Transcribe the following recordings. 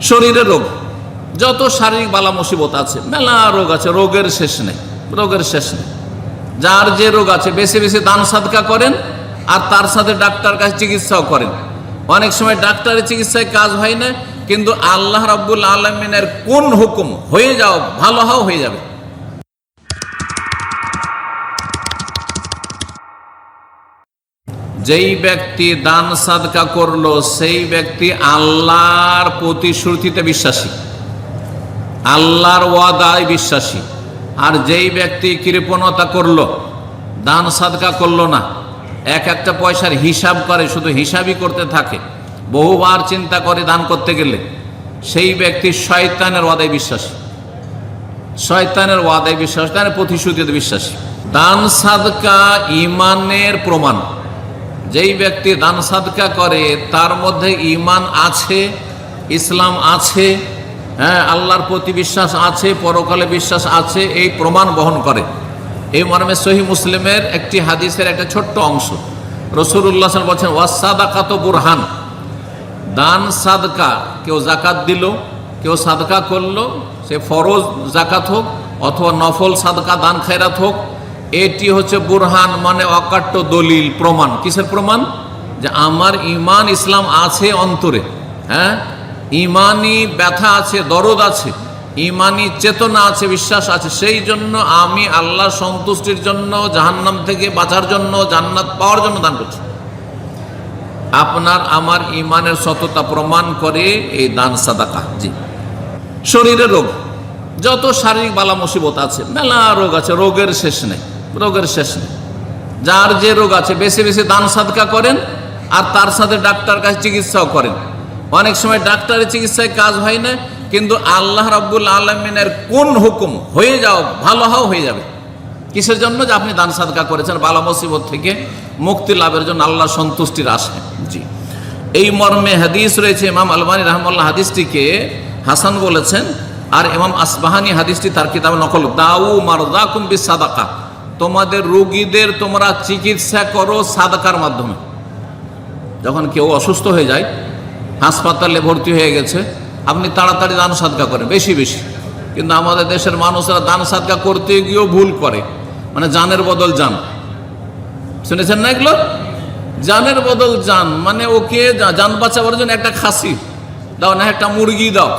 শরীরের রোগ, যত শারীরিক বালা মুসিবত আছে, মেলা রোগ আছে, রোগের শেষ নেই, রোগের শেষ নেই। যার যে রোগ আছে বেশি বেশি দান সাদকা করেন, আর তার সাথে ডাক্তার কাছে চিকিৎসাও করেন। অনেক সময় ডাক্তারের চিকিৎসায় কাজ হয় না, কিন্তু আল্লাহ রাব্বুল আলামিনের কোন হুকুম, হয়ে যাও, ভালো হও, হয়ে যাবে। যেই ব্যক্তি দান সাদকা করলো সেই ব্যক্তি আল্লাহর প্রতিশ্রুতিতে বিশ্বাসী, আল্লাহর ওয়াদায় বিশ্বাসী। আর যেই ব্যক্তি কৃপণতা করলো, দান সাদকা করলো না, এক একটা পয়সার হিসাব করে, শুধু হিসাবই করতে থাকে, বহুবার চিন্তা করে দান করতে গেলে, সেই ব্যক্তি শয়তানের ওয়াদায় বিশ্বাসী, শয়তানের ওয়াদায় বিশ্বাসী, শয়তানের প্রতিশ্রুতিতে বিশ্বাসী। দান সাদকা ঈমানের প্রমাণ। যেই ব্যক্তি দান সাদকা করে তার মধ্যে ঈমান আছে, ইসলাম আছে, হ্যাঁ, আল্লাহর প্রতি বিশ্বাস আছে, পরকালে বিশ্বাস আছে, এই প্রমাণ বহন করে। এই মর্মে সহিহ মুসলিমের একটি হাদিসের একটা ছোট্ট অংশ, রাসূলুল্লাহ সাল্লাল্লাহু আলাইহি ওয়াসাল্লাম বলেছেন, ওয়াসাদাকাতু বুরহান। দান সাদকা, কেউ জাকাত দিল, কেউ সাদকা করলো, সে ফরজ জাকাত হোক অথবা নফল সাদকা দান খেরাত হোক, এটি হচ্ছে বুরহান, মানে অকাট্য দলিল, প্রমাণ। কিসের প্রমাণ? যে আমার ঈমান ইসলাম আছে অন্তরে, হ্যাঁ, ঈমানি ব্যথা আছে, দরদ আছে, ঈমানি চেতনা আছে, বিশ্বাস আছে, সেই জন্য আমি আল্লাহর সন্তুষ্টির জন্য, জাহান্নাম থেকে বাঁচার জন্য, জান্নাত পাওয়ার জন্য দান করছি। আপনার আমার ঈমানের সততা প্রমাণ করে এই দান সাদাকা। জি। শরীরের রোগ, যত শারীরিক বালা মুসিবত আছে, মেলা রোগ আছে, রোগের শেষ নেই, রোগের শেষ নেই। যার যে রোগ আছে বেশি বেশি দান সাদকা করেন, আর তার সাথে ডাক্তার কাছে চিকিৎসাও করেন। অনেক সময় ডাক্তারের চিকিৎসায় কাজ হয় না, কিন্তু আল্লাহ রাব্বুল আলামিনের কোন হুকুম, হয়ে যাও, ভালো হও, হয়ে যাবে। কিসের জন্য? যে আপনি দান সাদকা করেছেন, বালা মুসিবত থেকে মুক্তি লাভের জন্য, আল্লাহর সন্তুষ্টির আশায়। জি। এই মর্মে হাদিস রয়েছে, ইমাম আলবানী রাহমাতুল্লাহ হাদিসটিকে হাসান বলেছেন, আর ইমাম আসবাহানি হাদিসটি তার কিতাবে নকল। দাউ মারদাকুম বিসাদাকা, তোমাদের রোগীদের তোমরা চিকিৎসা করো সাদাকার মাধ্যমে। যখন কেউ অসুস্থ হয়ে যায়, হাসপাতালে ভর্তি হয়ে গেছে, আপনি তাড়াতাড়ি দান সাদকা করেন, বেশি বেশি। কিন্তু আমাদের দেশের মানুষরা দান সাদকা করতে গিয়েও ভুল করে, মানে জানের বদল জান। শুনেছেন না এগুলো? জানের বদল জান, মানে ওকে জান বাঁচাবার জন্য একটা খাসি দাও না, একটা মুরগি দাও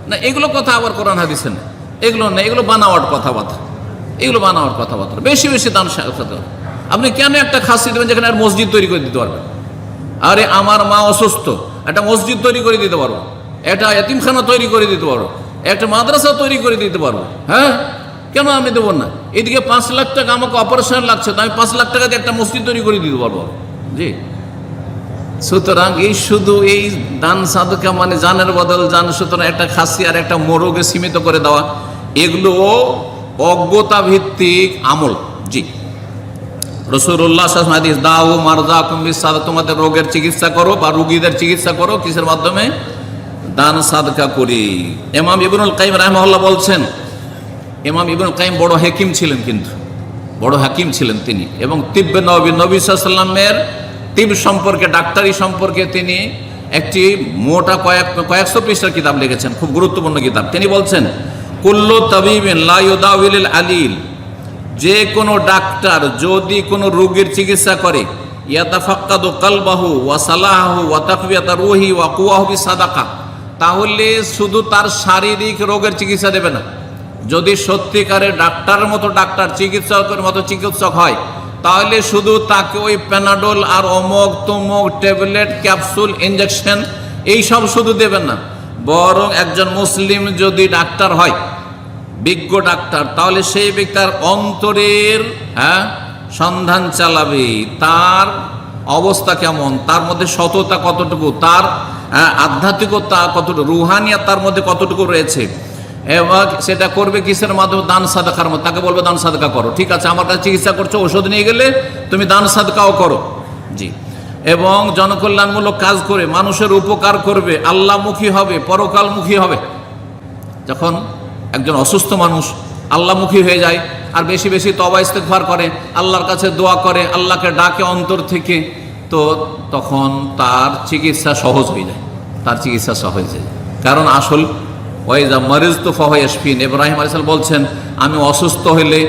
না, এগুলো কথা আবার কোরআন হাদিসে না, এগুলো না, এগুলো বানাওয়াট কথাবার্তা, এগুলো বানাওয়াট কথাবার্তা। বেশি বেশি দান সাদকা। আপনি কেন একটা খাসি দেবেন যেখানে আর মসজিদ তৈরি করে দিতে পারবেন? আরে আমার মা অসুস্থ, একটা মসজিদ তৈরি করে দিতে পারবো, একটা এতিমখানা তৈরি করে দিতে পারবো, একটা মাদ্রাসা তৈরি করে দিতে পারবো, হ্যাঁ, কেন আমি দেবো না? এদিকে 5 লাখ টাকা আমাকে অপারেশন লাগছে, তো আমি 5 লাখ টাকা দিয়ে একটা মসজিদ তৈরি করে দিতে পারবো। জি। সুতরাং এই শুধু এই দান সাদকা মানে জানের বদল জান, সুতরাং একটা খাসি আর একটা মোরগে সীমিত করে দেওয়া, এগুলো অজ্ঞতা ভিত্তিক আমল। জি। রাসূলুল্লাহ সাল্লাল্লাহু আলাইহি ওয়াসাল্লাম দাউ মারদাকুম বিসাদাকা, তোমাদের রোগের চিকিৎসা করো বা রোগীদের চিকিৎসা করো, কিসের মাধ্যমে? দান সাদকা করি। ইমাম ইবনুল কাইয়িম রাহিমাহুল্লাহ বলছেন, ইমাম ইবনুল কাইয়িম বড় হাকিম ছিলেন, কিন্তু বড় হাকিম ছিলেন তিনি, এবং তিব্বে নবী, নবী সাল্লাল্লাহু আলাইহি ওয়াসাল্লামের তিব সম্পর্কে, ডাক্তারি সম্পর্কে তিনি একটি মোটা কয়েকশো পৃষ্ঠার কিতাব লিখেছেন, খুব গুরুত্বপূর্ণ কিতাব। তিনি বলছেন, কুল্লু তাবিবিন লা ইউদাউিলুল আলিল, যে কোনো ডাক্তার যদি কোনো রোগীর চিকিৎসা করে, ইয়াতাফাক্কাদু কলবাহু ওয়া সালাহু ওয়া তাকবিয়াতা রূহি ওয়া কুওয়াহু বিসাদাকা, তাহলে শুধু তার শারীরিক রোগের চিকিৎসা দেবে না। যদি সত্যিকারের ডাক্তারের মতো ডাক্তার, চিকিৎসকের মতো চিকিৎসক হয়, তাহলে শুধু তাকে ওই প্যানাডোল আর অমুক তমুক ট্যাবলেট, ক্যাপসুল, ইঞ্জেকশন এইসব শুধু দেবেন না, বরং একজন মুসলিম যদি ডাক্তার হয়, বিজ্ঞ ডাক্তার, তাহলে সেই ব্যক্তির অন্তরের সন্ধান চালাবে, তার অবস্থা কেমন, তার মধ্যে সততা কতটুকু, তার আধ্যাত্মিকতা কতটুকু, রুহানিয়াত তার মধ্যে কতটুকু রয়েছে, এবং সেটা করবে কিসের মাধ্যমে? দান সাদকার মধ্যে। তাকে বলবে দান সাদকা করো, ঠিক আছে, আমার কাছে চিকিৎসা করছো, ওষুধ নিয়ে গেলে তুমি দান সাদকাও করো। জি। এবং জনকল্যাণমূলক কাজ করে মানুষের উপকার করবে, আল্লাহমুখী হবে, পরকালমুখী হবে। যখন একজন অসুস্থ মানুষ আল্লাহমুখী হয়ে যায়, আর বেশি বেশি তওবা ইস্তেগফার করে, আল্লাহর কাছে দোয়া করে, আল্লাহকে ডাকে অন্তর থেকে, তো তখন তার চিকিৎসা সহজ হয়ে যায়, তার চিকিৎসা সহজ হয়ে যায়। কারণ আসল ওয়াইজা মারিজ তো ফাহয়াশফিন, ইব্রাহিম আলাইহিস সালাম বলছেন আমি অসুস্থ হলে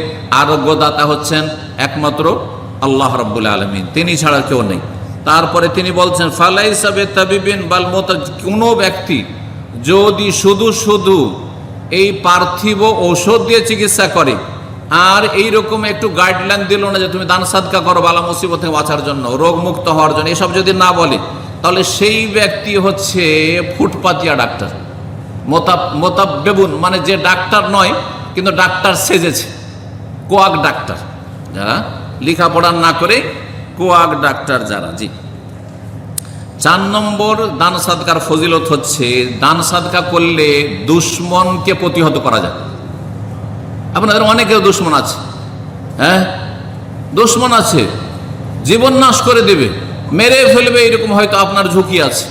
আরোগ্যদাতা হচ্ছেন একমাত্র আল্লাহ রাব্বুল আলামিন, তিনি ছাড়া কেউ নেই। তারপরে তিনি বলছেন ফালাইসা বিতাবিবিন বাল মুতা, কোনো ব্যক্তি যদি শুধু শুধু এই পার্থিব ঔষধ দিয়ে চিকিৎসা করে আর এইরকম একটু গাইডলাইন দিল না যে তুমি দান সাদকা করো বালা মুসিবত থেকে বাঁচার জন্য, রোগ মুক্ত হওয়ার জন্য, এসব যদি না বলে, তাহলে সেই ব্যক্তি হচ্ছে ফুটপাতিয়া ডাক্তার, মোতাবেবুন, মানে যে ডাক্তার নয় কিন্তু ডাক্তার সেজেছে, কোয়াক ডাক্তার, যারা লেখাপড়া না করে কোয়াক ডাক্তার যারা। জি, 4 নম্বর দান সাদকার ফজিলত হচ্ছে দান সাদকা করলে দুশ্মনকে প্রতিহত করা যায়। আপনাদের অনেকের দুশ্মন আছে, হ্যাঁ দুশ্মন আছে, জীবন নাশ করে দেবে, মেরে ফেলবে, এরকম হয়তো আপনার ঝুঁকি আছে।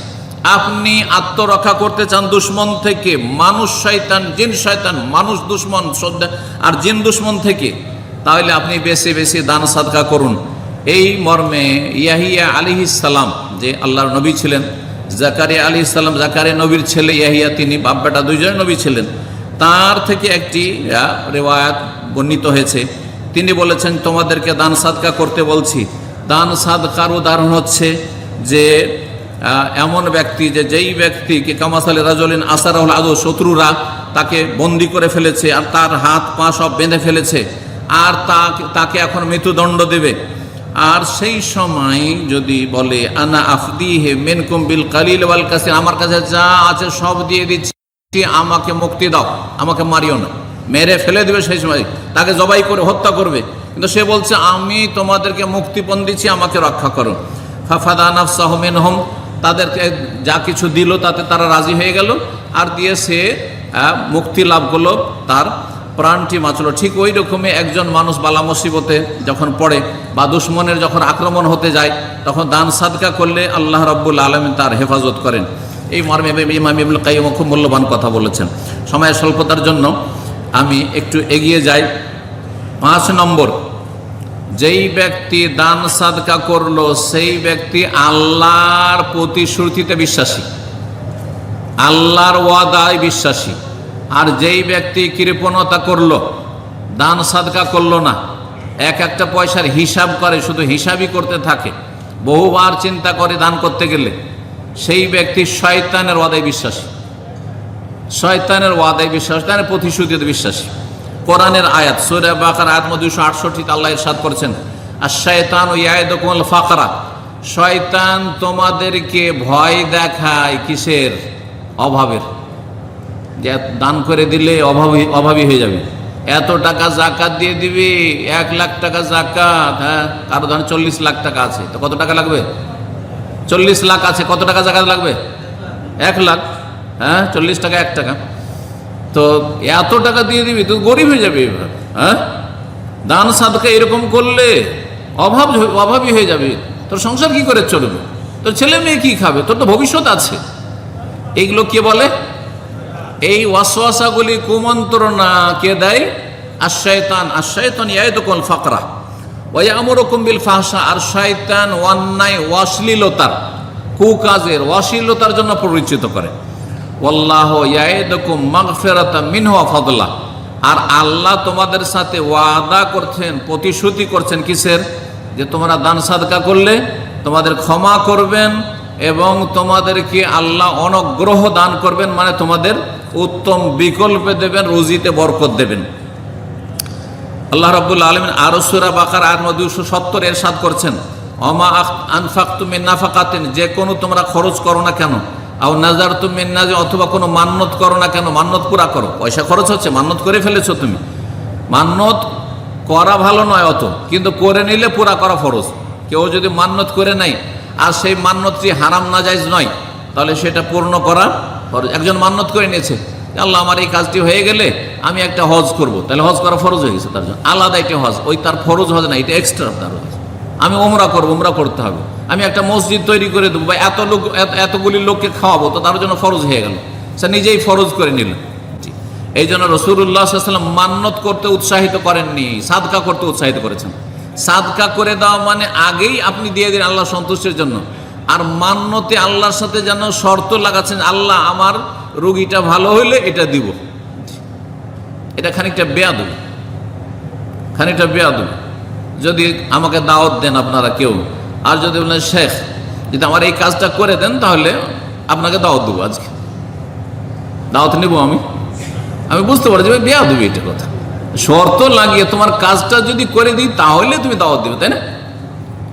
আপনি আত্মরক্ষা করতে চান দুশ্মন থেকে, মানুষ শয়তান, জিন শয়তান, মানুষ দুশ্মন আর জিন দুশ্মন থেকে, তাহলে আপনি বেশি বেশি দান সাদকা করুন। এই মর্মে ইয়াহিয়া আলাইহিস সালাম, যে আল্লাহর নবী ছিলেন, জাকারিয়া আলাইহিস সালাম, জাকারিয়া নবীর ছেলে, ইয়াহিয়া তিনি বাপ বেটা দুইজন নবী ছিলেন, তার থেকে একটি রেওয়ায়াত বর্ণিত হয়েছে। তিনি বলেছেন তোমাদেরকে দান সাদকা করতে বলছি। দান সাদকার উদাহরণ হচ্ছে যে এমন ব্যক্তি যে যেই ব্যক্তিকে কামাসালে রাজলিন আসারাহুল আদু, শত্রুরা তাকে বন্দি করে ফেলেছে আর তার হাত পা সব বেঁধে ফেলেছে আর তাকে এখন মৃত্যুদণ্ড দেবে, আর সেই সময় যদি বলে আনা আফদিহে মিনকুম বিল কালিল ওয়াল কাসির, আমার কাছে যা আছে সব দিয়ে দিচ্ছি, আমাকে মুক্তি দাও, আমাকে মারিও না, মেরে ফেলে দেবে, সেই সময় তাকে জবাই করে হত্যা করবে, কিন্তু সে বলছে আমি তোমাদেরকে মুক্তিপণ দিচ্ছি, আমাকে রক্ষা করো। ফাফাদা নাফসাহু মিনহুম, তাদেরকে যা কিছু দিল তাতে তারা রাজি হয়ে গেল আর দিয়ে সে মুক্তি লাভ করলো, তার প্রাণটি বাঁচলো। ঠিক ওই রকমই একজন মানুষ বালা মুসিবতে যখন পড়ে বা দুশ্মনের যখন আক্রমণ হতে যায়, তখন দান সাদকা করলে আল্লাহ রাব্বুল আলামিন তার হেফাজত করেন। এই মর্মে ইমাম ইবনুল কাইয়্যিম খুব মূল্যবান কথা বলেছেন। সময়ের স্বল্পতার জন্য আমি একটু এগিয়ে যাই। 5 নম্বর, যেই ব্যক্তি দান সাদকা করলো সেই ব্যক্তি আল্লাহর প্রতিশ্রুতিতে বিশ্বাসী, আল্লাহর ওয়াদায় বিশ্বাসী। আর যেই ব্যক্তি কৃপণতা করলো, দান সাদকা করলো না, এক একটা পয়সার হিসাব করে, শুধু হিসাবই করতে থাকে, বহুবার চিন্তা করে দান করতে গেলে, সেই ব্যক্তি শয়তানের ওয়াদায় বিশ্বাসী, শয়তানের ওয়াদায় বিশ্বাসী, তার প্রতিশ্রুতিতে বিশ্বাসী। কোরআনের আয়াত সূরা বাকারা আয়াত 268 আল্লাহ ইরশাদ করেছেন আশ-শায়তানু ইয়াইদুকুমুল ফাকরা, শয়তান তোমাদেরকে ভয় দেখায় কিসের? অভাবের, যে দান করে দিলে অভাবী হয়ে যাবে, এত টাকা জাকাত দিয়ে দিবি, 1 লাখ টাকা জাকাত, হ্যাঁ কারো ধরেন 40 লাখ টাকা আছে, তো কত টাকা লাগবে? 40 লাখ আছে, কত টাকা জাকাত লাগবে? 1 লাখ, হ্যাঁ 40 টাকা 1 টাকা, তো এত টাকা দিয়ে দিবি, তো গরিব হয়ে যাবে এবার। হ্যাঁ দান সাদকা এরকম করলে অভাবী হয়ে যাবে, তোর সংসার কি করে চলবে, তোর ছেলে মেয়ে কি খাবে, তোর তো ভবিষ্যৎ আছে। এইগুলো কে বলে? এই ওয়াসওয়াসাগুলি কুমন্ত্রণা কে দেয়? আশ-শায়তান। আশ-শায়তান ইয়াইদুকুল ফাকরা ওয়া ইয়ামুরুকুম বিল ফাহশা, আর শয়তান অন্যায়, অশ্লীলতার, কুকাজের, অশ্লীলতার জন্য পরিচিত করে। ওয়াল্লাহু ইয়াইদুকুম মাগফিরাতাম মিনহু ওয়া ফাদলা, আর আল্লাহ তোমাদের সাথে ওয়াদা করছেন, প্রতিশ্রুতি করছেন কিসের? যে তোমরা দান সাদকা করলে তোমাদের ক্ষমা করবেন এবং তোমাদেরকে আল্লাহ অনুগ্রহ দান করবেন, মানে তোমাদের উত্তম বিকল্পে দেবেন, রুজিতে বরকত দেবেন। আল্লাহ রাব্বুল আলামিন আরো সূরা বাকারা আয়াত 270 ইরশাদ করছেন ওমা আনফাকতুম মিন নাফাকাতিন, যে কোনো তোমরা খরচ করো না কেন, আও নাযারতুম মিন নাযর, অথবা কোনো মান্নত করো না কেন, মান্নত পুরা করো। পয়সা খরচ হচ্ছে, মান্নত করে ফেলেছো তুমি, মান্নত করা ভালো নয় অত, কিন্তু করে নিলে পুরা করা ফরজ। কেউ যদি মান্নত করে নাই আর সেই মান্নতটি হারাম নাজায়েজ নয়, তাহলে সেটা পূর্ণ করা ফরজ। একজন মান্নত করে নিয়েছে, আল্লাহ আমার এই কাজটি হয়ে গেলে আমি একটা হজ করব, তাহলে হজ করা ফরজ হয়ে গেছে তার জন্য, আলাদা একটা হজ, ওই তার ফরজ হজ না, এটা এক্সট্রা তার হজ। আমি ওমরা করবো, ওমরা করতে হবে, আমি একটা মসজিদ তৈরি করে দেবো বা এতগুলি লোককে খাওয়াবো, তো তার জন্য ফরজ হয়ে গেল, সে নিজেই ফরজ করে নিল। এই জন্য রাসূলুল্লাহ সাল্লাল্লাহু আলাইহি ওয়াসাল্লাম মান্নত করতে উৎসাহিত করেননি, সাদকা করতে উৎসাহিত করেছেন। সাদকা করে দেওয়া মানে আগেই আপনি দিয়ে দিন আল্লাহ সন্তুষ্টির জন্য, আর মান্যতে আল্লাহর সাথে যেন শর্ত লাগাচ্ছেন, আল্লাহ আমার রোগীটা ভালো হইলে এটা দিব। এটা খানিকটা বেয়াদবি, খানিকটা বেয়াদবি। যদি আমাকে দাওয়াত দেন আপনারা কেউ, আর যদি বলেন শেখ যদি আমার এই কাজটা করে দেন তাহলে আপনাকে দাওয়াত দেবো, আজকে দাওয়াত নেব আমি বুঝতে পারি যে বেয়াদবি এটা কথা। শর্ত লাগিয়ে তোমার কাজটা যদি করে দিই তাহলে তুমি দাওয়াত দেবে, তাই না?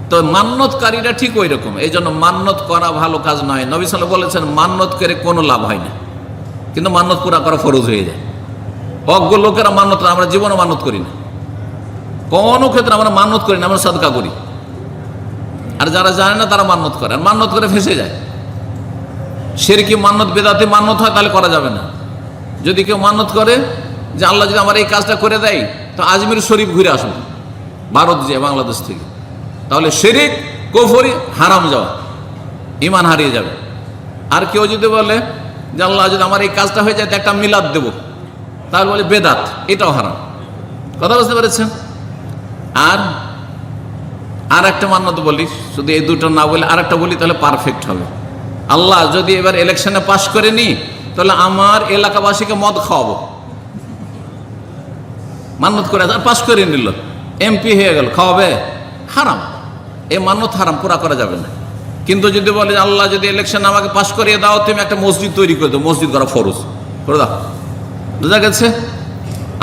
তো মান্যতকারীরা ঠিক ওই রকম। এই জন্য মান্যত করা ভালো কাজ নয়। নবী সাল্লাল্লাহু আলাইহি ওয়াসাল্লাম বলেছেন মান্যত করে কোনো লাভ হয় না, কিন্তু মান্যত পুরা করা ফরজ হয়ে যায়। অজ্ঞ লোকেরা মান্যত, আমরা জীবনে মান্যত করি না, কোনো ক্ষেত্রে আমরা মান্যত করি না, আমরা সাদকা করি। আর যারা জানে না তারা মান্যত করে, আর মান্যত করে ফেঁসে যায়। শিরকি মান্যত, বেদাতি মান্যত হয় তাহলে করা যাবে না। যদি কেউ মান্যত করে যে আল্লাহ যদি আমার এই কাজটা করে দেয় তো আজমির শরীফ ঘুরে আসবো, ভারত যায় বাংলাদেশ থেকে, তাহলে শিরক, কুফরি, হারাম যাওয়া, ঈমান হারিয়ে যাবে। আর কেউ যদি বলে যে আল্লাহ যদি আমার এই কাজটা হয়ে যায় তো একটা মিলাদ দেবো, তাহলে বলে বেদাত, এটাও হারাম। কথা বুঝতে পেরেছেন? আর একটা মান্যত বলি, শুধু এই দুটো না বলে আর একটা বলি তাহলে পারফেক্ট হবে। আল্লাহ যদি এবার ইলেকশনে পাশ করে নি তাহলে আমার এলাকাবাসীকে মদ খাওয়াবো, মান্যত করে পাশ করে নিল, এমপি হয়ে গেল, খাওয়াবে? হারাম, এই মান্যত হারাম, পুরা করা যাবে না। কিন্তু যদি বলে আল্লাহ যদি ইলেকশন আমাকে পাশ করিয়ে দাও, তুমি একটা মসজিদ তৈরি করে দাও, মসজিদ করা ফরজ করে দাও, বুঝা গেছে?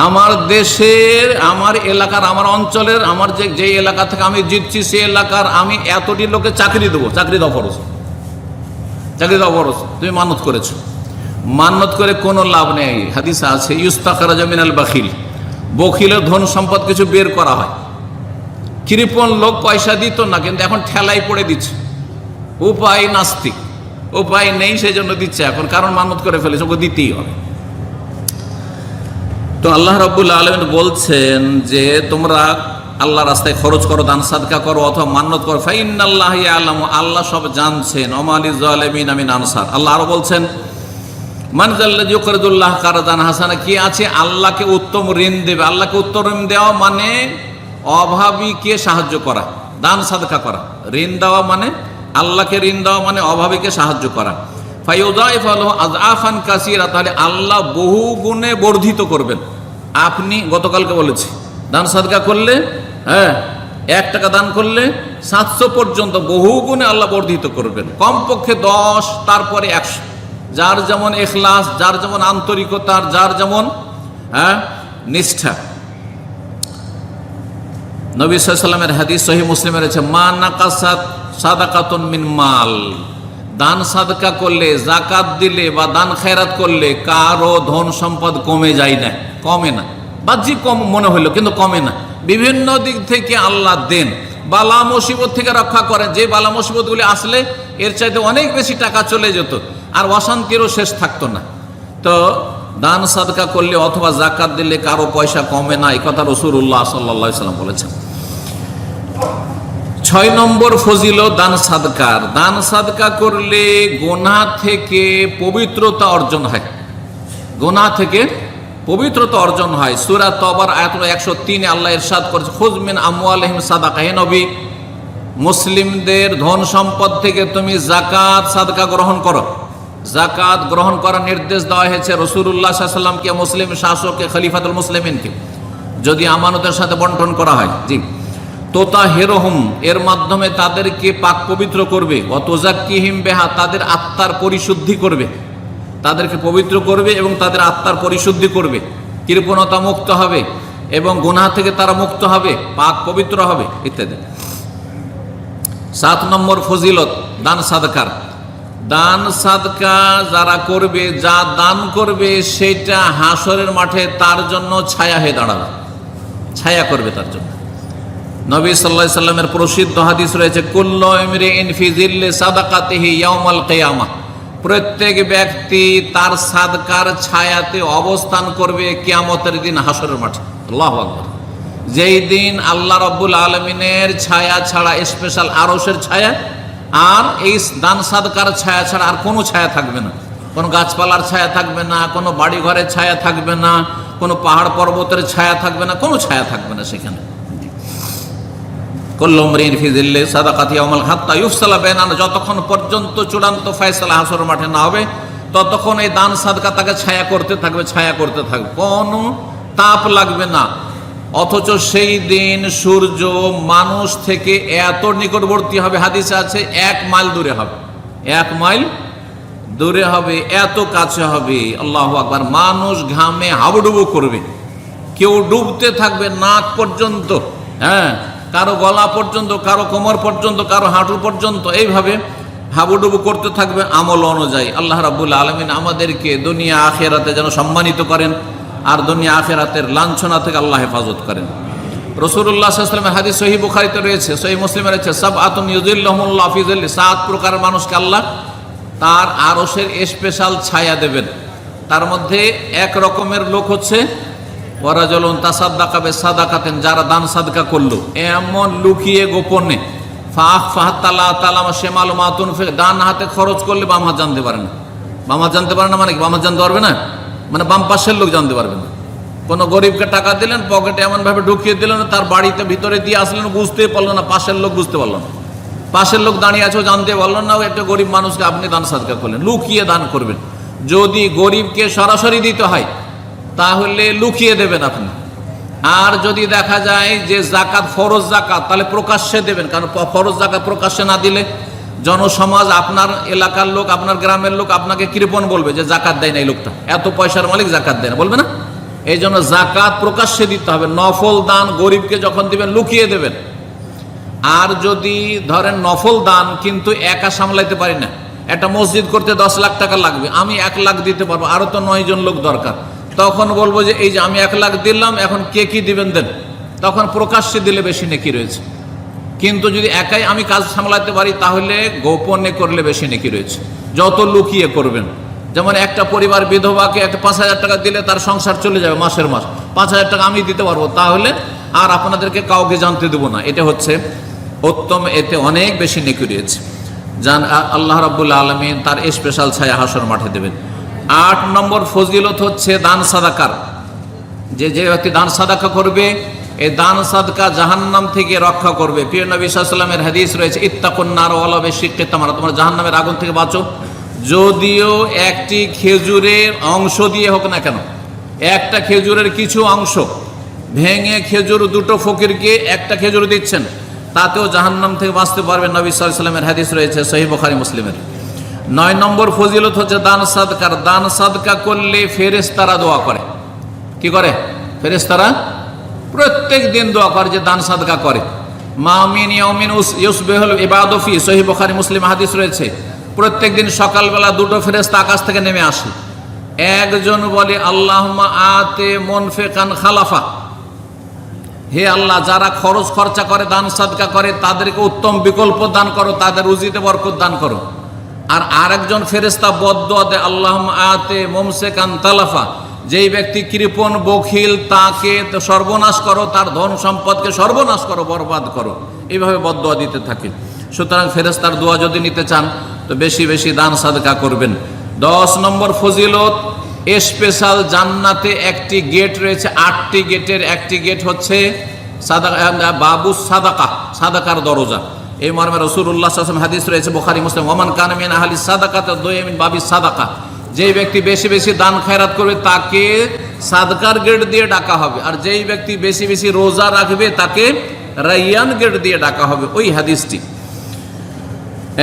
আমার দেশের, আমার এলাকার, আমার অঞ্চলের, আমার যে এলাকা থেকে আমি জিতছি সেই এলাকার আমি এতটি লোকে চাকরি দেবো, চাকরি দাও ফরজ, চাকরি দাও ফরজ। তুমি মান্যত করেছো, মান্যত করে কোনো লাভ নেই। হাদিসে আছে ইউস্তাখরাজু মিনাল বাখিল, বখিলের ধন সম্পদ কিছু বের করা হয়। কৃপণ লোক পয়সা দিত না, কিন্তু এখন ঠেলাই পড়ে দিচ্ছে, উপায় নাস্তিক, উপায় নেই সেই জন্য দিচ্ছে এখন, কারণ মান্যত করে ফেলেছে, ওকে দিতেই হবে। তো আল্লাহ রাব্বুল আলামিন বলছেন যে তোমরা আল্লাহ রাস্তায় খরচ করো, দান সাদকা করো অথবা মান্যত করো, ফাইন্নাল্লাহা ইয়ালামু, আল্লাহ সব জানছেন, ওয়া লিল যালিমিনা মিন আনসার। আল্লাহ আরো বলছেন মান যাল্লাযী ইউকরিদুল্লাহ কারদান হাসানা, কি আছে আল্লাহকে উত্তম ঋণ দেবে। আল্লাহকে উত্তম ঋণ দেওয়া মানে অভাবীকে সাহায্য করা, দান সাদকা করা। ঋণ দেওয়া মানে, আল্লাহকে ঋণ দেওয়া মানে অভাবীকে সাহায্য করা। ফায়ুযাইফু লাহু আযআফান কাসীরা, তাহলে আল্লাহ বহু গুণে বর্ধিত করবেন। আপনি গতকালকে বলেছি দান সাদকা করলে, 1 টাকা দান করলে 700 পর্যন্ত বহু গুণে আল্লাহ বর্ধিত করবেন। কমপক্ষে 10, তারপরে 100। যার যেমন ইখলাস, যার যেমন আন্তরিকতা, যার যেমন নিষ্ঠা। নবী সাল্লাল্লাহু আলাইহি ওয়াসাল্লামের হাদিস সহিহ মুসলিমের আছে মা নাকাসাত সাদাকাতুন মিন মাল, দান সাদকা করলে, যাকাত দিলে বা দান খেরাত করলে কারো ধন সম্পদ কমে যায় না, কমে না। বাহ্যিক কম মনে হইলো কিন্তু কমে না। বিভিন্ন দিক থেকে আল্লাহ দেন, বালা মুসিবত থেকে রক্ষা করেন। যে বালা মুসিবতগুলি আসলে এর চাইতে অনেক বেশি টাকা চলে যেত, আর অশান্তিরও শেষ থাকতো না। তো দান সাদকা করলে অথবা যাকাত দিলে কারো পয়সা কমে না, এই কথা রাসূলুল্লাহ সাল্লাল্লাহু আলাইহি ওয়াসাল্লাম বলেছেন। 6 নম্বর ফজিলত দান সাদকার, দান সাদকা করলে গুনাহ থেকে পবিত্রতা অর্জন হয়, গুনাহ থেকে পবিত্রতা অর্জন হয়। সূরা তওবার আয়াত 103 আল্লাহ ইরশাদ করেছে খুয মিন আমওয়ালিহিম সাদাকা, হে নবী মুসলিমদের ধন সম্পদ থেকে তুমি যাকাত সাদকা গ্রহণ করো। যাকাত গ্রহণ করার নির্দেশ দেওয়া হয়েছে রাসূলুল্লাহ সাল্লাল্লাহু আলাইহি ওয়াসাল্লামকে, মুসলিম শাসককে, খলিফাতুল মুসলিমিনকে, যদি আমানতের সাথে বন্টন করা হয়। জি, তুতাহিরুহুম, এর মাধ্যমে তাদেরকে পাক পবিত্র করবে, ওয়া তুযাক্কিহিম বিহা, তাদের আত্মার পরিশুদ্ধি করবে, তাদেরকে পবিত্র করবে এবং তাদের আত্মার পরিশুদ্ধি করবে, কৃপণতা মুক্ত হবে এবং গুনাহ থেকে তারা মুক্ত হবে, পাক পবিত্র হবে ইত্যাদি। 7 নম্বর ফজিলত দান সাদকার, দান সাদকা যারা করবে, যা দান করবে সেটা হাসরের মাঠে তার জন্য ছায়া হয়ে দাঁড়াবে, ছায়া করবে তার জন্য। নবী সাল্লাল্লাহু আলাইহি সাল্লামের প্রসিদ্ধ হাদিস রয়েছে কুল্লু ইমরিইন ফি যিল্লি সাদাকাতিহি ইয়াউমাল কিয়ামাহ, প্রত্যেক ব্যক্তি তার সাদকার ছায়াতে অবস্থান করবে কিয়ামতের দিন হাসরের মাঠে। আল্লাহু আকবার। যেই দিন আল্লাহ রাব্বুল আলামিনের ছায়া ছাড়া, স্পেশাল আরশের ছায়া আর এই দান সাদকার ছায়া ছাড়া আর কোনো ছায়া থাকবে না, কোনো গাছপালার ছায়া থাকবে না, কোনো বাড়ি ঘরের ছায়া থাকবে না, কোনো পাহাড় পর্বতের ছায়া থাকবে না, কোনো ছায়া থাকবে না সেখানে। কুল্লু ইমরিইন ফি যিল্লি সাদাকাতি ইয়াউমাল হাত্তা ইউফসালা বাইনানা, যতক্ষণ পর্যন্ত চূড়ান্ত ফয়সালা হাসরের মাঠে না হবে ততক্ষণ এই দান সাদকা তাকে ছায়া করতে থাকবে, কোনো তাপ লাগবে না। অথচ সেই দিন সূর্য মানুষ থেকে এত নিকটবর্তী হবে, হাদিসে আছে 1 মাইল দূরে হবে, 1 মাইল দূরে হবে, এত কাছে হবে। আল্লাহু আকবার। মানুষ ঘামে হাবুডুবু করবে, কেউ ডুবতে থাকবে নাক পর্যন্ত, কারো গলা পর্যন্ত, কারো কোমর পর্যন্ত, কারো হাঁটু পর্যন্ত, এইভাবে হাবুডুবু করতে থাকবে আমল অনুযায়ী। আল্লাহ রাব্বুল আলামিন আমাদেরকে দুনিয়া আখিরাতে যেন সম্মানিত করেন, আর দুনিয়া আখিরাতের লাঞ্ছনা থেকে আল্লাহ হেফাজত করেন। রাসূলুল্লাহ সাল্লাল্লাহু আলাইহি ওয়াসাল্লামের হাদিস সহিহ বুখারীতে রয়েছে, সহিহ মুসলিমে রয়েছে, সাবআতুন ইউযিল্লুহুমুল্লাহু ফি যিল্লি, 7 প্রকার মানুষকে আল্লাহ তার আরশের স্পেশাল ছায়া দেবেন। তার মধ্যে এক রকমের লোক হচ্ছে ওয়ারাজুলুন তাসাদ্দাকা বিসাদাকাতিন, যারা দান সাদকা করলো এমন লুকিয়ে গোপনে, ডান হাতে খরচ করলে বাম হাত জানতে পারে না। বাম হাত জানতে পারে না মানে কি? বাম হাত জানতে পারবে না মানে বাম পাশের লোক জানতে পারবে না। কোনো গরিবকে টাকা দিলেন, পকেটে এমন ভাবে ঢুকিয়ে দিলেন, তার বাড়িতে ভিতরে দিয়ে আসলেন, বুঝতে পারলো না, পাশের লোক বুঝতে পারলো না, পাশের লোক দাঁড়িয়ে আছে জানতে পারলো না, একটা গরিব মানুষকে আপনি দান সাদকা করলেন। লুকিয়ে দান করবেন। যদি গরিবকে সরাসরি দিতে হয় তাহলে লুকিয়ে দেবেন আপনি। আর যদি দেখা যায় যে জাকাত ফরজ জাকাত, তাহলে প্রকাশ্যে দেবেন, কারণ ফরজ জাকাত প্রকাশ্যে না দিলে জনসমাজ, আপনার এলাকার লোক, আপনার গ্রামের লোক আপনাকে কৃপণ বলবে যে জাকাত দেয় না এই লোকটা, এত পয়সার মালিক জাকাত দেয় না, বলবে না? এই জন্য জাকাত প্রকাশ্যে দিতে হবে। নফল দান গরিবকে যখন দিবেন লুকিয়ে দেবেন। আর যদি ধরেন নফল দান কিন্তু একা সামলাইতে পারি না, একটা মসজিদ করতে 10 লাখ টাকা লাগবে, আমি 1 লাখ দিতে পারবো, আরো তো 9 জন লোক দরকার, তখন বলবো যে এই যে আমি 1 লাখ দিলাম, এখন কে কি দিবেন দেন। তখন প্রকাশ্যে দিলে বেশি নেকি রয়েছে। কিন্তু যদি একাই আমি কাজ সামলাতে পারি তাহলে গোপনে করলে বেশি নেকি রয়েছে, যত লুকিয়ে করবেন। যেমন একটা পরিবার বিধবাকে একটা 5,000 টাকা দিলে তার সংসার চলে যাবে মাসের মাস, 5,000 টাকা আমি দিতে পারবো, তাহলে আর আপনাদেরকে কাউকে জানতে দেবো না, এটা হচ্ছে উত্তম, এতে অনেক বেশি নেকি রয়েছে। জান আল্লাহ রাব্বুল আলামিন তার স্পেশাল ছায়া হাসর মাঠে দেবেন। 8 নম্বর ফজিলত হচ্ছে দান সাদাকার। যে ব্যক্তি দান সাদাকা করবে, এই দান সাদকা জাহান্নাম থেকে রক্ষা করবে। প্রিয় নবী সাল্লাল্লাহু আলাইহি ওয়াসাল্লামের হাদিস রয়েছে, ইত্তাকুন নার ওয়ালা বিশিক্কি তামরা, তোমরা জাহান্নামের আগুন থেকে বাঁচো যদিও একটি খেজুরের অংশ দিয়ে হোক না কেন। একটা খেজুরের কিছু অংশ ভেঙে খেজুর 2টো ফকিরকে একটা খেজুর দিচ্ছেন, তাতেও জাহান্নাম থেকে বাঁচতে পারবেন। নবী সাল্লাল্লাহু আলাইহি ওয়াসাল্লামের হাদিস রয়েছে সহিহ বুখারী মুসলিমের। 9 নম্বর ফজিলত হচ্ছে দান সাদকার। দান সাদকা করলে ফেরেশতারা দোয়া করে। কি করে? ফেরেশতারা প্রত্যেক দিন দোয়া করে যে দান সাদকা করে। মা মিন ইয়াউমিন ইউসবিহুল ইবাদু ফি, সহিহ বুখারী মুসলিম হাদিস রয়েছে, প্রত্যেক দিন সকালবেলা 2টো ফেরেশতা আকাশ থেকে নেমে আসে। একজন বলে আল্লাহুম্মা আতে মুনফিকান খালাফা, হে আল্লাহ যারা খরচ খরচা করে দান সাদকা করে তাদেরকে উত্তম বিকল্প দান করো, তাদের রুজিতে বরকত দান করো। আর আরেকজন ফেরেশতা বদদুয়া দেয় আল্লাহুম্মা আতে মুমসিকান তালাফা, যেই ব্যক্তি কৃপণ বখিল তাকে সর্বনাশ করো, তার ধন সম্পদকে সর্বনাশ করো, বরবাদ করো, এইভাবে বদদুয়া দিতে থাকে। সুতরাং ফেরেশতার দোয়া যদি নিতে চান তো বেশি বেশি দান সাদকা করবেন। 10 নম্বর ফজিলত, স্পেশাল জান্নাতে একটি গেট রয়েছে, 8টি গেটের একটি গেট হচ্ছে বাবু সাদাকা, সাদাকার দরজা। এই মর্মে রাসূলুল্লাহ সাল্লাল্লাহু আলাইহি ওয়াসাল্লাম হাদিস রয়েছে বুখারী মুসলিম, ওমান কানা মিন আহলি সাদাকাতে দুয়মিন বাবি সাদাকা, যেই ব্যক্তি বেশি বেশি দান খয়রাত করবে তাকে সাদকার গেট দিয়ে ডাকা হবে, আর যেই ব্যক্তি বেশি বেশি রোজা রাখবে তাকে রাইয়ান গেট দিয়ে ডাকা হবে। ওই হাদিসটি।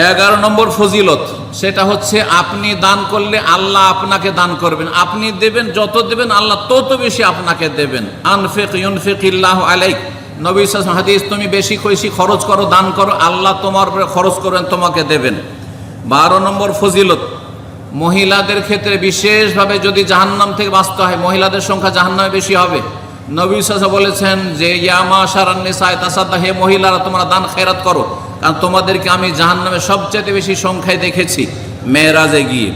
11 নম্বর ফজিলত, সেটা হচ্ছে আপনি দান করলে আল্লাহ আপনাকে দান করবেন। আপনি দেবেন, যত দেবেন আল্লাহ তত বেশি আপনাকে দেবেন। আনফিক ইউনফিকিল্লাহু আলাইক, নবী সাল্লাল্লাহু আলাইহি ওয়াসাল্লাম হাদিস, তুমি বেশি বেশি খরচ করো, দান করো, আল্লাহ তোমার উপরে খরচ করবেন, তোমাকে দেবেন। 12 নম্বর ফজিলত, মহিলাদের ক্ষেত্রে বিশেষভাবে যদি জাহান্নাম থেকে বাঁচতে হয়, মহিলাদের সংখ্যা জাহান্নামে বেশি হবে। নবী সাল্লাল্লাহু আলাইহি ওয়াসাল্লাম বলেছেন যে ইয়া মাশারান নিসা তাসাদ্দাক, হে মহিলারা তোমরা দান খেরাত করো, কারণ তোমাদেরকে আমি জাহান্নামে সবচেয়ে বেশি সংখ্যায় দেখেছি মেরাজে গিয়ে।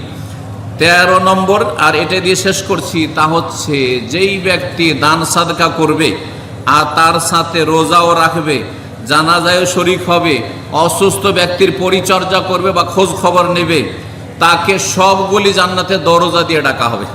13 নম্বর, আর এটা দিয়ে শেষ করছি, তা হচ্ছে যেই ব্যক্তি দান সাদকা করবে আর তার সাথে রোজাও রাখবে, জানাজায়ও শরীক হবে, অসুস্থ ব্যক্তির পরিচর্যা করবে বা খোঁজ খবর নেবে, তাকে সবগুলি জান্নাতের দরজা দিয়ে ডাকা হবে।